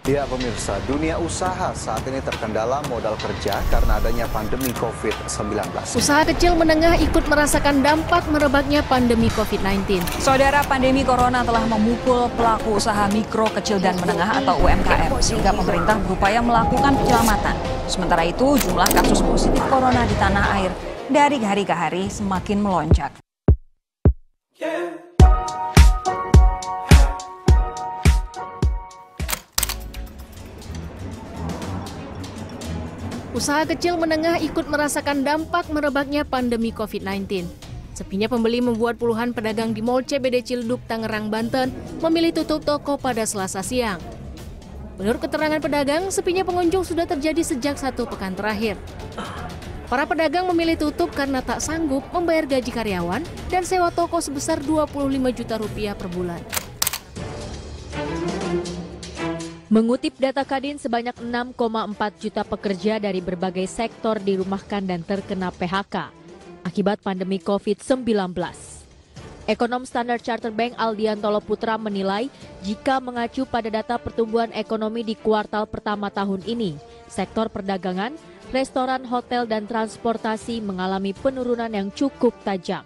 Ya pemirsa, dunia usaha saat ini terkendala modal kerja karena adanya pandemi COVID-19. Usaha kecil menengah ikut merasakan dampak merebaknya pandemi COVID-19. Saudara, pandemi corona telah memukul pelaku usaha mikro, kecil, dan menengah atau UMKM, sehingga pemerintah berupaya melakukan penyelamatan. Sementara itu, jumlah kasus positif corona di tanah air dari hari ke hari semakin melonjak. Usaha kecil menengah ikut merasakan dampak merebaknya pandemi COVID-19. Sepinya pembeli membuat puluhan pedagang di Mall CBD Ciledug, Tangerang, Banten memilih tutup toko pada Selasa siang. Menurut keterangan pedagang, sepinya pengunjung sudah terjadi sejak 1 pekan terakhir. Para pedagang memilih tutup karena tak sanggup membayar gaji karyawan dan sewa toko sebesar Rp25 juta per bulan. Mengutip data Kadin, sebanyak 6,4 juta pekerja dari berbagai sektor dirumahkan dan terkena PHK akibat pandemi COVID-19. Ekonom Standard Chartered Bank Aldiantolo Putra menilai jika mengacu pada data pertumbuhan ekonomi di kuartal pertama tahun ini, sektor perdagangan, restoran, hotel, dan transportasi mengalami penurunan yang cukup tajam.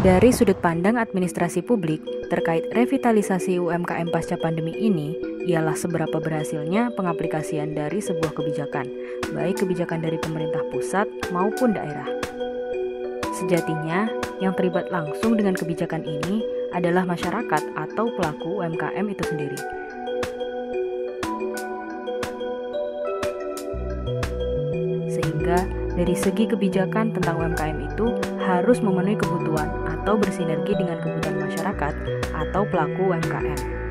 Dari sudut pandang administrasi publik terkait revitalisasi UMKM pasca pandemi ini, ialah seberapa berhasilnya pengaplikasian dari sebuah kebijakan, baik kebijakan dari pemerintah pusat maupun daerah. Sejatinya, yang terlibat langsung dengan kebijakan ini adalah masyarakat atau pelaku UMKM itu sendiri. Sehingga, dari segi kebijakan tentang UMKM itu harus memenuhi kebutuhan atau bersinergi dengan kebutuhan masyarakat atau pelaku UMKM.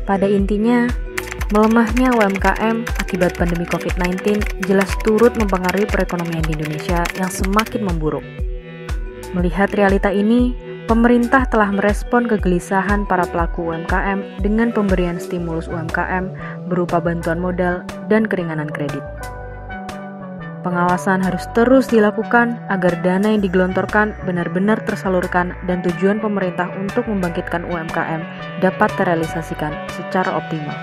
Pada intinya, melemahnya UMKM akibat pandemi COVID-19 jelas turut mempengaruhi perekonomian di Indonesia yang semakin memburuk. Melihat realita ini, pemerintah telah merespon kegelisahan para pelaku UMKM dengan pemberian stimulus UMKM berupa bantuan modal dan keringanan kredit. Pengawasan harus terus dilakukan agar dana yang digelontorkan benar-benar tersalurkan dan tujuan pemerintah untuk membangkitkan UMKM dapat terrealisasikan secara optimal.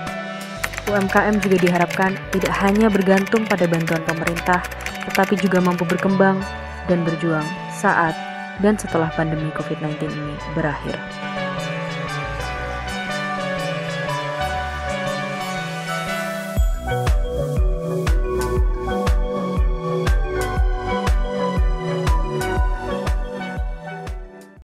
UMKM juga diharapkan tidak hanya bergantung pada bantuan pemerintah, tetapi juga mampu berkembang dan berjuang saat dan setelah pandemi COVID-19 ini berakhir.